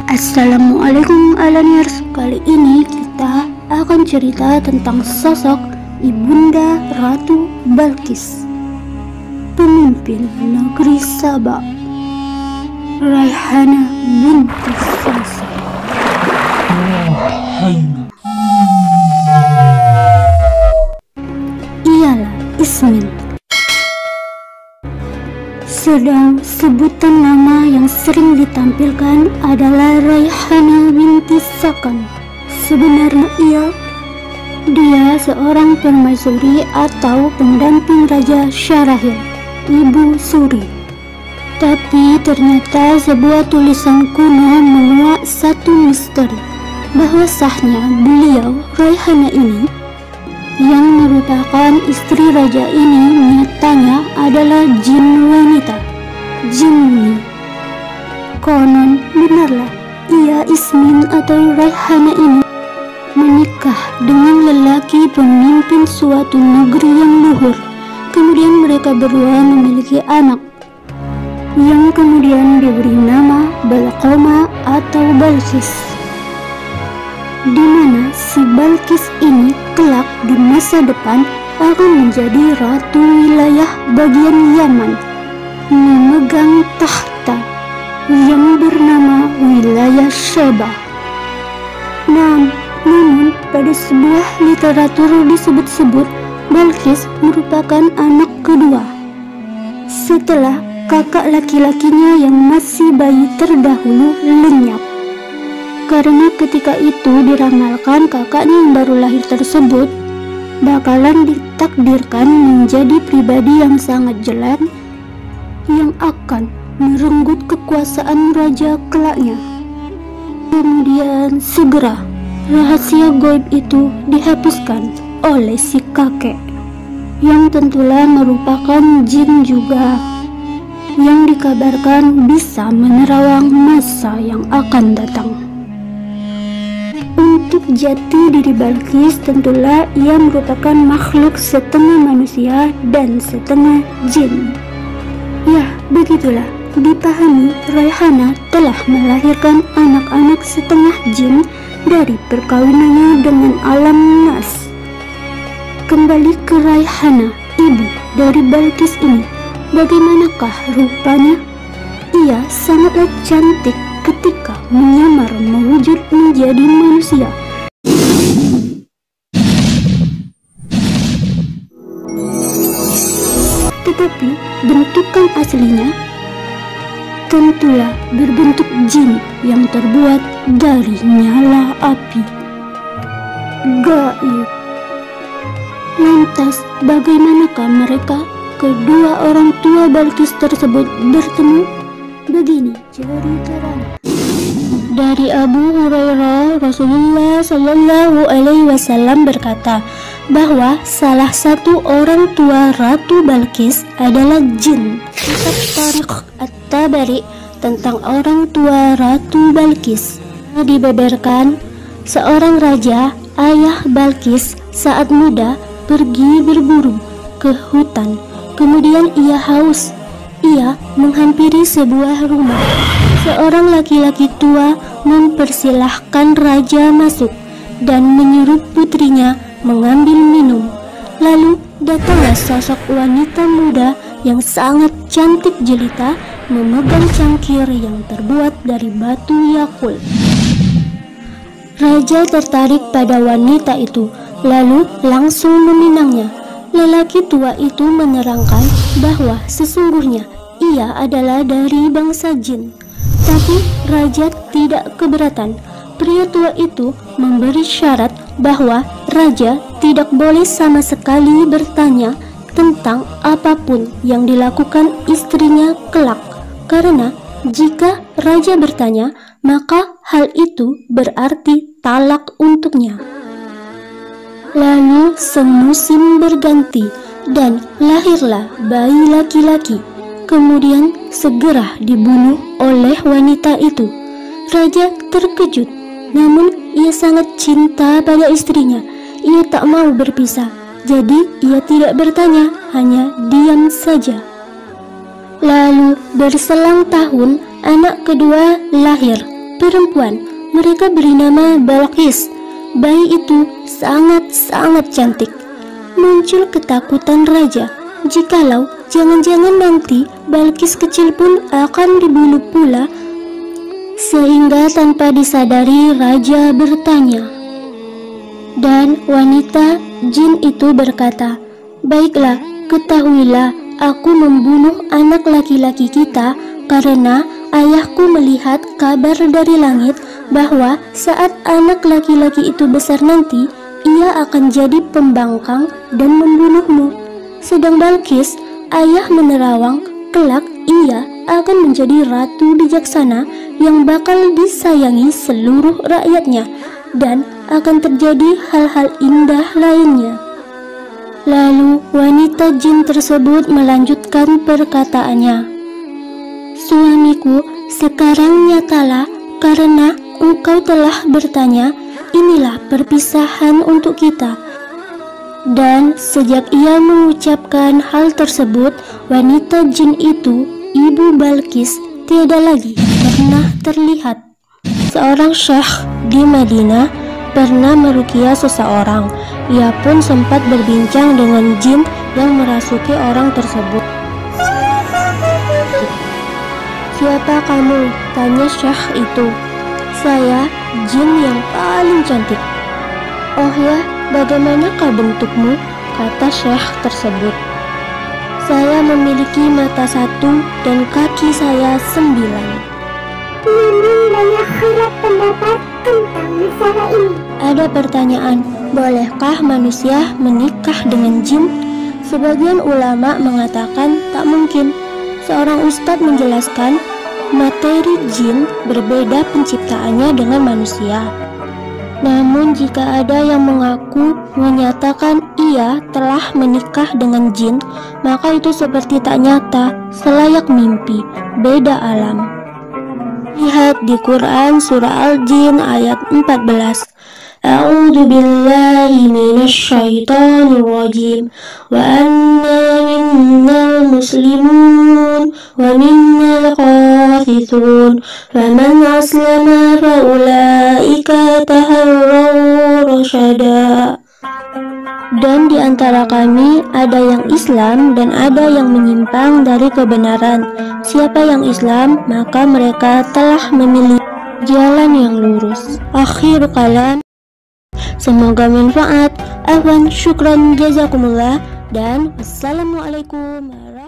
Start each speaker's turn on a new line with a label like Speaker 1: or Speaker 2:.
Speaker 1: Assalamualaikum Alaniers. Kali ini kita akan cerita tentang sosok Ibunda Ratu Balqis, pemimpin negeri Saba, Raihanah binti Sasa. Ialah Ismin. Sedang sebutan nama yang sering ditampilkan adalah Raihanah binti Sakan. Sebenarnya dia seorang permaisuri atau pendamping Raja Syarahil, Ibu Suri. Tapi ternyata sebuah tulisan kuno menguak satu misteri, bahwa sahnya beliau Raihanah ini yang merupakan istri raja ini nyatanya adalah jin wanita, jinni. Konon benarlah ia Ismin atau Raihanah ini menikah dengan lelaki pemimpin suatu negeri yang luhur. Kemudian mereka berdua memiliki anak yang kemudian diberi nama Balqoma atau Balqis, di mana si Balqis ini kelak di masa depan akan menjadi ratu wilayah bagian Yaman, memegang tahta yang bernama wilayah Sheba. Namun pada sebuah literatur disebut-sebut Balqis merupakan anak kedua setelah kakak laki-lakinya yang masih bayi terdahulu lenyap. Karena ketika itu diramalkan kakaknya yang baru lahir tersebut bakalan ditakdirkan menjadi pribadi yang sangat jelek yang akan merenggut kekuasaan raja kelaknya. Kemudian segera rahasia gaib itu dihapuskan oleh si kakek, yang tentulah merupakan jin juga, yang dikabarkan bisa menerawang masa yang akan datang. Untuk jati diri Balqis tentulah ia merupakan makhluk setengah manusia dan setengah jin. Ya, begitulah dipahami Raihanah telah melahirkan anak-anak setengah jin dari perkawinannya dengan alam nas. Kembali ke Raihanah, ibu dari Balqis ini. Bagaimanakah rupanya? Ia sangatlah cantik ketika menyamar mewujud menjadi manusia. Tetapi bentukan aslinya tentulah berbentuk jin yang terbuat dari nyala api gaib. Lantas bagaimanakah mereka kedua orang tua Balqis tersebut bertemu? Begini ceritanya. Dari Abu Hurairah, Rasulullah Shallallahu Alaihi Wasallam berkata bahwa salah satu orang tua Ratu Balqis adalah jin. Kitab Tarikh At-Tabari tentang orang tua Ratu Balqis dibeberkan seorang raja, ayah Balqis, saat muda pergi berburu ke hutan. Kemudian ia haus. Ia menghampiri sebuah rumah. Seorang laki-laki tua mempersilahkan raja masuk dan menyuruh putrinya mengambil minum. Lalu datanglah sosok wanita muda yang sangat cantik jelita memegang cangkir yang terbuat dari batu yakul. Raja tertarik pada wanita itu, lalu langsung meminangnya. Lelaki tua itu menerangkan bahwa sesungguhnya ia adalah dari bangsa jin. Tapi raja tidak keberatan. Pria tua itu memberi syarat bahwa raja tidak boleh sama sekali bertanya tentang apapun yang dilakukan istrinya kelak, karena jika raja bertanya, maka hal itu berarti talak untuknya. Lalu semusim berganti dan lahirlah bayi laki-laki. Kemudian segera dibunuh oleh wanita itu. Raja terkejut, namun ia sangat cinta pada istrinya. Ia tak mau berpisah, jadi ia tidak bertanya, hanya diam saja. Lalu berselang tahun, anak kedua lahir, perempuan. Mereka beri nama Balqis. Bayi itu sangat-sangat cantik. Muncul ketakutan raja, jikalau jangan-jangan nanti Balqis kecil pun akan dibunuh pula. Sehingga tanpa disadari raja bertanya. Dan wanita jin itu berkata, "Baiklah, ketahuilah, aku membunuh anak laki-laki kita karena ayahku melihat kabar dari langit bahwa saat anak laki-laki itu besar nanti, ia akan jadi pembangkang dan membunuhmu. Sedang Balqis, ayah menerawang, kelak ia akan menjadi ratu bijaksana yang bakal disayangi seluruh rakyatnya, dan akan terjadi hal-hal indah lainnya." Lalu wanita jin tersebut melanjutkan perkataannya, "Suamiku, sekarang nyatalah karena engkau telah bertanya, inilah perpisahan untuk kita." Dan sejak ia mengucapkan hal tersebut, wanita jin itu, ibu Balqis, tiada lagi pernah terlihat. Seorang syekh di Madinah pernah meruqyah seseorang. Ia pun sempat berbincang dengan jin yang merasuki orang tersebut. "Siapa kamu?" tanya syekh itu. "Saya jin yang paling cantik." "Oh ya, bagaimanakah bentukmu?" kata syekh tersebut. "Saya memiliki mata 1 dan kaki saya 9.
Speaker 2: Namun banyak khilaf pendapat tentang masalah ini.
Speaker 1: Ada pertanyaan, bolehkah manusia menikah dengan jin? Sebagian ulama mengatakan tak mungkin. Seorang ustadz menjelaskan, materi jin berbeda penciptaannya dengan manusia. Namun jika ada yang mengaku menyatakan ia telah menikah dengan jin, maka itu seperti tak nyata, selayak mimpi, beda alam. Lihat di Quran surah Al-Jin ayat 14. A'udzu billahi minasyaitonir rajim. Wa anna minnal muslimun wa minnal qasitun. Faman aslama fa ulaika taharraw rasyada. Dan di antara kami ada yang Islam dan ada yang menyimpang dari kebenaran. Siapa yang Islam, maka mereka telah memilih jalan yang lurus. Akhir kalam. Semoga manfaat. Afwan, syukran, jazakumullah. Dan wassalamualaikum warahmatullahi wabarakatuh.